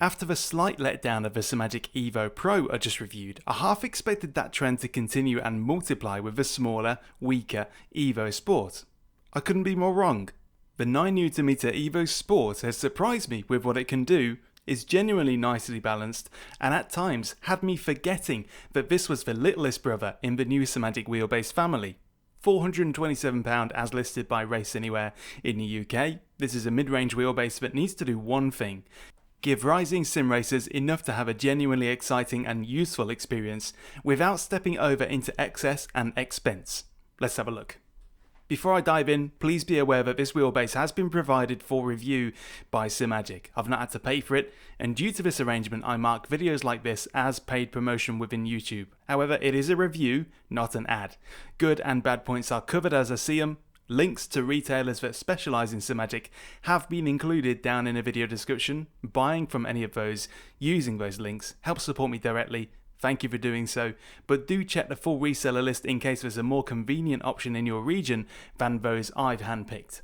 After the slight letdown of the Simagic Evo Pro I just reviewed, I half expected that trend to continue and multiply with the smaller, weaker Evo Sport. I couldn't be more wrong. The 9Nm Evo Sport has surprised me with what it can do, is genuinely nicely balanced, and at times had me forgetting that this was the littlest brother in the new Simagic wheelbase family. £427 as listed by Race Anywhere in the UK. This is a mid-range wheelbase that needs to do one thing: give rising sim racers enough to have a genuinely exciting and useful experience without stepping over into excess and expense. Let's have a look. Before I dive in, please be aware that this wheelbase has been provided for review by Simagic. I've not had to pay for it, and due to this arrangement I mark videos like this as paid promotion within YouTube. However, it is a review, not an ad. Good and bad points are covered as I see them. Links to retailers that specialise in Simagic have been included down in the video description. Buying from any of those using those links helps support me directly. Thank you for doing so, but do check the full reseller list in case there's a more convenient option in your region than those I've handpicked.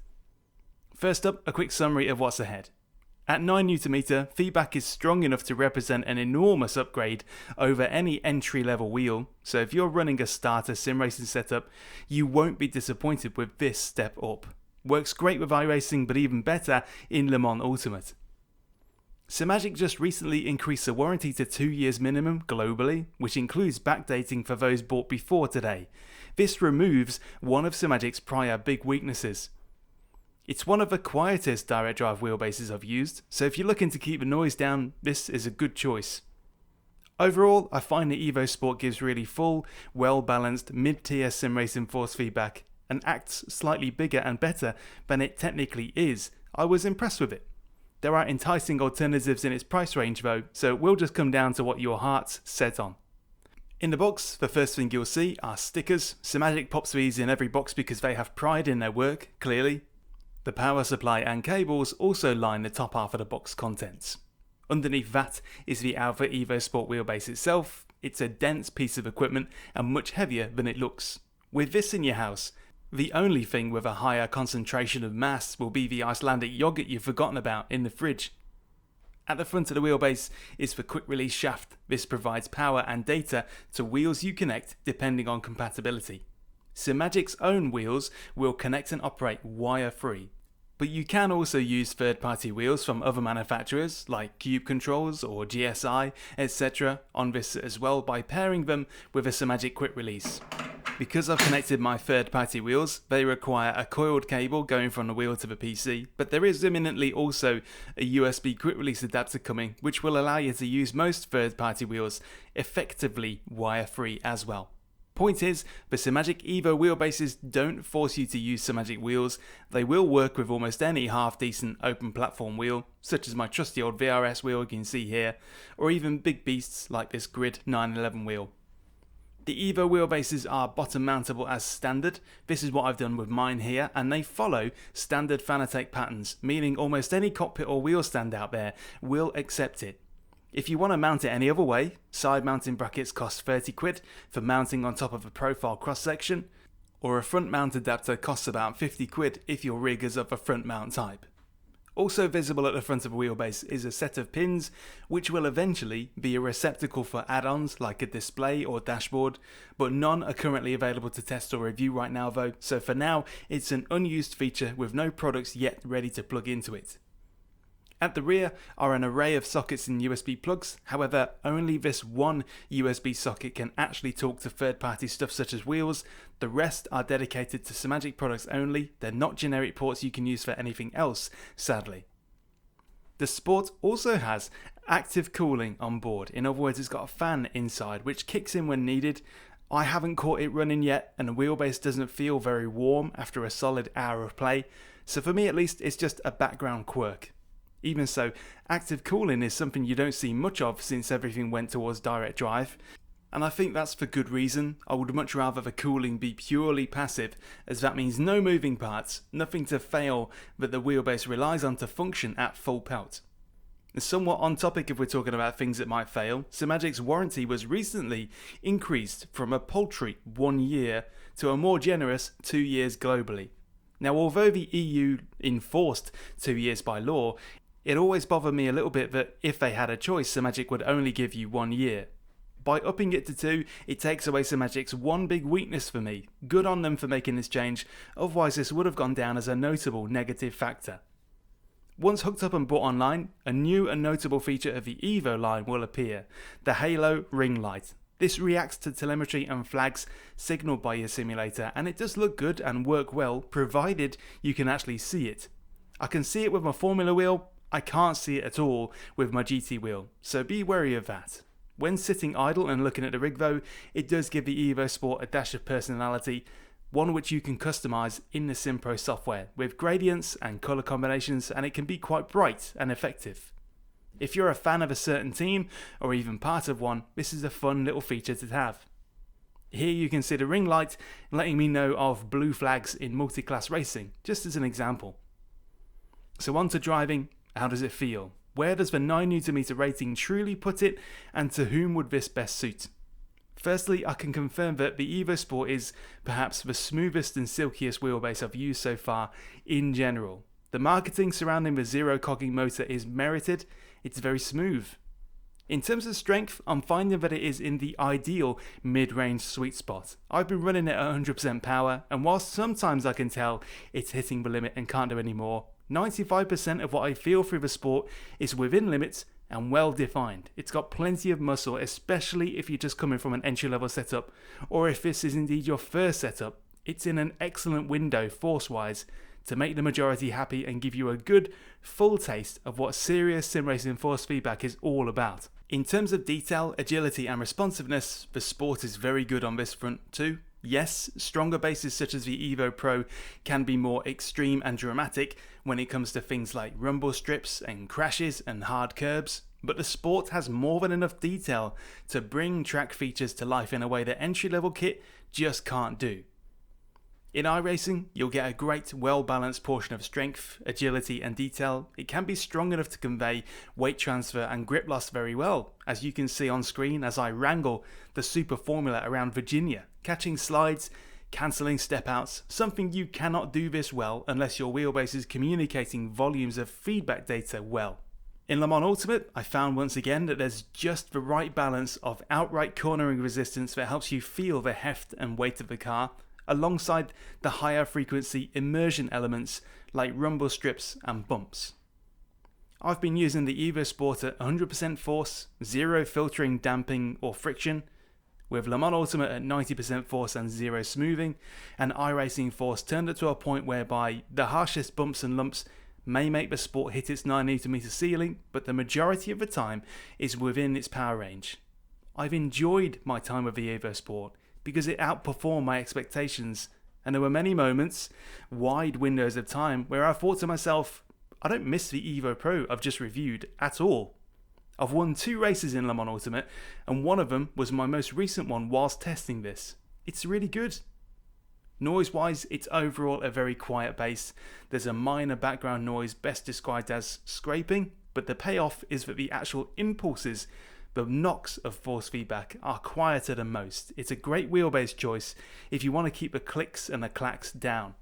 First up, a quick summary of what's ahead. At 9Nm, feedback is strong enough to represent an enormous upgrade over any entry-level wheel, so if you're running a starter sim racing setup, you won't be disappointed with this step up. Works great with iRacing, but even better in Le Mans Ultimate. Simagic just recently increased the warranty to 2 years minimum globally, which includes backdating for those bought before today. This removes one of Simagic's prior big weaknesses. It's one of the quietest direct drive wheelbases I've used, so if you're looking to keep the noise down, this is a good choice. Overall, I find the Evo Sport gives really full, well-balanced, mid-tier sim racing force feedback and acts slightly bigger and better than it technically is. I was impressed with it. There are enticing alternatives in its price range though, so it will just come down to what your heart's set on. In the box, the first thing you'll see are stickers. Simagic pops these in every box because they have pride in their work, clearly. The power supply and cables also line the top half of the box contents. Underneath that is the Alpha Evo Sport wheelbase itself. It's a dense piece of equipment and much heavier than it looks. With this in your house, the only thing with a higher concentration of mass will be the Icelandic yogurt you've forgotten about in the fridge. At the front of the wheelbase is the quick release shaft. This provides power and data to wheels you connect depending on compatibility. Simagic's own wheels will connect and operate wire-free, but you can also use third-party wheels from other manufacturers like Cube Controls or GSI, etc. on this as well by pairing them with a Simagic quick release. Because I've connected my third-party wheels, they require a coiled cable going from the wheel to the PC, but there is imminently also a USB quick release adapter coming, which will allow you to use most third-party wheels effectively wire-free as well. Point is, the Simagic Evo wheelbases don't force you to use Simagic wheels. They will work with almost any half-decent open platform wheel, such as my trusty old VRS wheel you can see here, or even big beasts like this Grid 911 wheel. The Evo wheelbases are bottom mountable as standard. This is what I've done with mine here, and they follow standard Fanatec patterns, meaning almost any cockpit or wheel stand out there will accept it. If you want to mount it any other way, side mounting brackets cost 30 quid for mounting on top of a profile cross section, or a front mount adapter costs about 50 quid if your rig is of a front mount type. Also visible at the front of a wheelbase is a set of pins which will eventually be a receptacle for add-ons like a display or dashboard, but none are currently available to test or review right now though, so for now it's an unused feature with no products yet ready to plug into it. At the rear are an array of sockets and USB plugs, however only this one USB socket can actually talk to third-party stuff such as wheels. The rest are dedicated to Simagic products only. They're not generic ports you can use for anything else, sadly. The Sport also has active cooling on board, in other words it's got a fan inside which kicks in when needed. I haven't caught it running yet and the wheelbase doesn't feel very warm after a solid hour of play, so for me at least it's just a background quirk. Even so, active cooling is something you don't see much of since everything went towards direct drive, and I think that's for good reason. I would much rather the cooling be purely passive, as that means no moving parts, nothing to fail that the wheelbase relies on to function at full pelt. Somewhat on topic if we're talking about things that might fail, Simagic's warranty was recently increased from a paltry 1 year to a more generous 2 years globally. Now although the EU enforced 2 years by law, It always bothered me a little bit that if they had a choice, Simagic would only give you 1 year. By upping it to 2, it takes away Simagic's one big weakness for me. Good on them for making this change, otherwise this would have gone down as a notable negative factor. Once hooked up and bought online, a new and notable feature of the Evo line will appear, the Halo ring light. This reacts to telemetry and flags signalled by your simulator, and it does look good and work well, provided you can actually see it. I can see it with my Formula wheel, I can't see it at all with my GT wheel, so be wary of that. When sitting idle and looking at the rig though, it does give the Evo Sport a dash of personality, one which you can customise in the SimPro software with gradients and colour combinations, and it can be quite bright and effective. If you're a fan of a certain team, or even part of one, this is a fun little feature to have. Here you can see the ring light letting me know of blue flags in multi-class racing, just as an example. So on to driving, how does it feel? Where does the 9Nm rating truly put it, and to whom would this best suit? Firstly, I can confirm that the Evo Sport is perhaps the smoothest and silkiest wheelbase I've used so far in general. The marketing surrounding the zero cogging motor is merited, it's very smooth. In terms of strength, I'm finding that it is in the ideal mid-range sweet spot. I've been running it at 100% power, and whilst sometimes I can tell it's hitting the limit and can't do any more, 95% of what I feel through the Sport is within limits and well defined. It's got plenty of muscle, especially if you're just coming from an entry-level setup, or if this is indeed your first setup. It's in an excellent window force-wise to make the majority happy and give you a good, full taste of what serious sim racing force feedback is all about. In terms of detail, agility and responsiveness, the Sport is very good on this front too. Yes, stronger bases such as the Evo Pro can be more extreme and dramatic when it comes to things like rumble strips and crashes and hard curbs, but the Sport has more than enough detail to bring track features to life in a way that entry-level kit just can't do. In iRacing, you'll get a great, well-balanced portion of strength, agility and detail. It can be strong enough to convey weight transfer and grip loss very well, as you can see on screen as I wrangle the super formula around Virginia, catching slides, cancelling step-outs, something you cannot do this well unless your wheelbase is communicating volumes of feedback data well. In Le Mans Ultimate, I found once again that there's just the right balance of outright cornering resistance that helps you feel the heft and weight of the car, alongside the higher frequency immersion elements like rumble strips and bumps. I've been using the Evo Sport at 100% force, zero filtering, damping or friction, with Le Mans Ultimate at 90% force and zero smoothing, and iRacing force turned up to a point whereby the harshest bumps and lumps may make the Sport hit its 9Nm ceiling, but the majority of the time is within its power range. I've enjoyed my time with the Evo Sport because it outperformed my expectations, and there were many moments, wide windows of time, where I thought to myself, I don't miss the Evo Pro I've just reviewed at all. I've won 2 races in Le Mans Ultimate, and one of them was my most recent one whilst testing this. It's really good. Noise-wise, it's overall a very quiet base. There's a minor background noise best described as scraping, but the payoff is that the actual impulses, the knocks of force feedback, are quieter than most. It's a great wheelbase choice if you want to keep the clicks and the clacks down.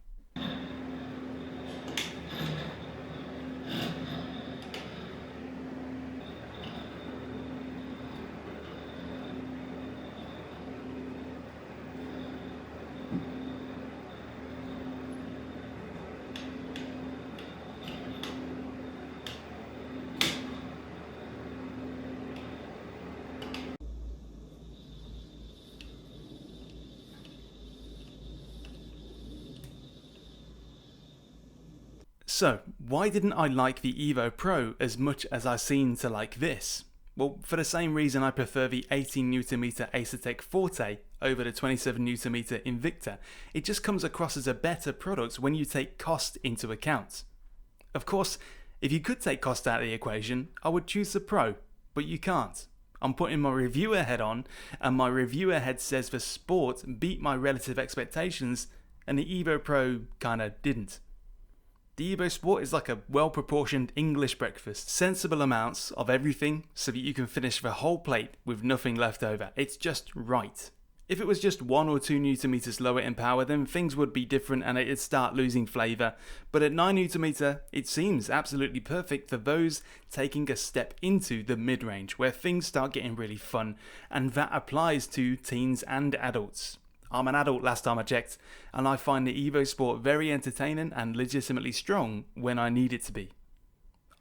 So, why didn't I like the Evo Pro as much as I seem to like this? Well, for the same reason I prefer the 18Nm Acertec Forte over the 27Nm Invicta. It just comes across as a better product when you take cost into account. Of course, if you could take cost out of the equation, I would choose the Pro, but you can't. I'm putting my reviewer head on, and my reviewer head says the Sport beat my relative expectations, and the Evo Pro kinda didn't. The Evo Sport is like a well-proportioned English breakfast, sensible amounts of everything so that you can finish the whole plate with nothing left over. It's just right. If it was just 1 or 2 Newton meters lower in power, then things would be different and it'd start losing flavour. But at 9 Newton meter, it seems absolutely perfect for those taking a step into the mid-range, where things start getting really fun, and that applies to teens and adults. I'm an adult last time I checked, and I find the Evo Sport very entertaining and legitimately strong when I need it to be.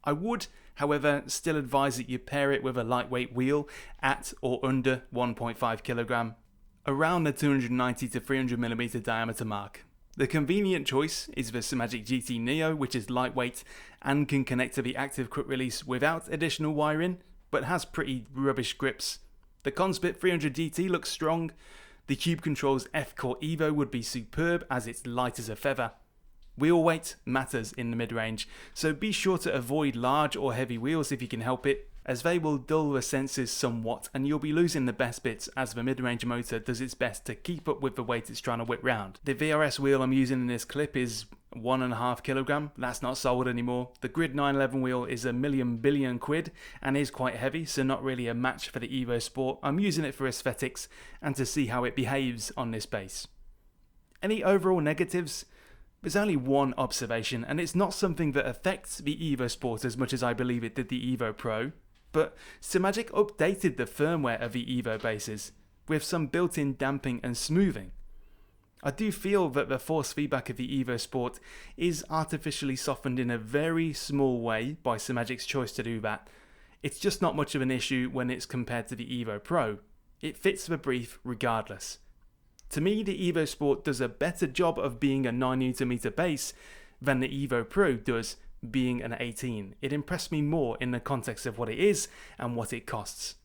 I would, however, still advise that you pair it with a lightweight wheel at or under 1.5 kilogram, around the 290 to 300mm diameter mark. The convenient choice is the Simagic GT Neo, which is lightweight and can connect to the active quick release without additional wiring, but has pretty rubbish grips. The Conspit 300 GT looks strong. The Cube Control's F-Core Evo would be superb as it's light as a feather. Wheel weight matters in the mid-range, so be sure to avoid large or heavy wheels if you can help it, as they will dull the senses somewhat and you'll be losing the best bits as the mid-range motor does its best to keep up with the weight it's trying to whip round. The VRS wheel I'm using in this clip is 1.5 kilogram, that's not sold anymore. The Grid 911 wheel is a billion quid and is quite heavy, so not really a match for the Evo Sport. I'm using it for aesthetics and to see how it behaves on this base. Any overall negatives? There's only one observation, and it's not something that affects the Evo Sport as much as I believe it did the Evo Pro, but Simagic updated the firmware of the Evo bases with some built-in damping and smoothing. I do feel that the force feedback of the Evo Sport is artificially softened in a very small way by Simagic's choice to do that. It's just not much of an issue when it's compared to the Evo Pro. It fits the brief regardless. To me, the Evo Sport does a better job of being a 9 Nm base than the Evo Pro does being an 18. It impressed me more in the context of what it is and what it costs.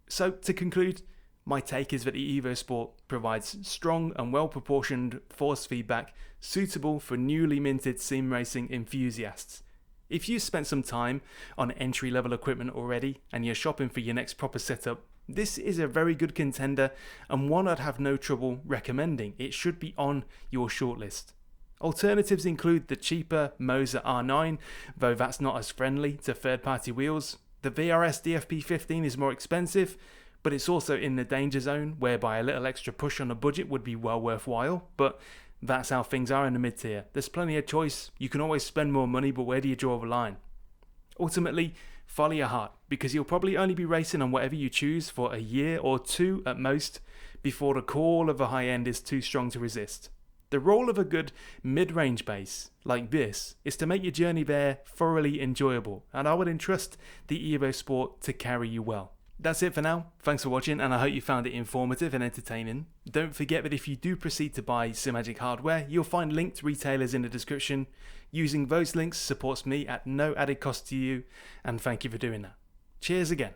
So to conclude, my take is that the Evo Sport provides strong and well-proportioned force feedback suitable for newly minted sim racing enthusiasts. If you spent some time on entry-level equipment already and you're shopping for your next proper setup, this is a very good contender and one I'd have no trouble recommending. It should be on your shortlist. Alternatives include the cheaper Moser R9, though that's not as friendly to third-party wheels. The VRS DFP15 is more expensive, but it's also in the danger zone, whereby a little extra push on a budget would be well worthwhile, but that's how things are in the mid-tier. There's plenty of choice, you can always spend more money, but where do you draw the line? Ultimately, follow your heart, because you'll probably only be racing on whatever you choose for a year or two at most, before the call of the high end is too strong to resist. The role of a good mid-range base like this is to make your journey there thoroughly enjoyable, and I would entrust the Evo Sport to carry you well. That's it for now. Thanks for watching, and I hope you found it informative and entertaining. Don't forget that if you do proceed to buy Simagic hardware, you'll find linked retailers in the description. Using those links supports me at no added cost to you, and thank you for doing that. Cheers again.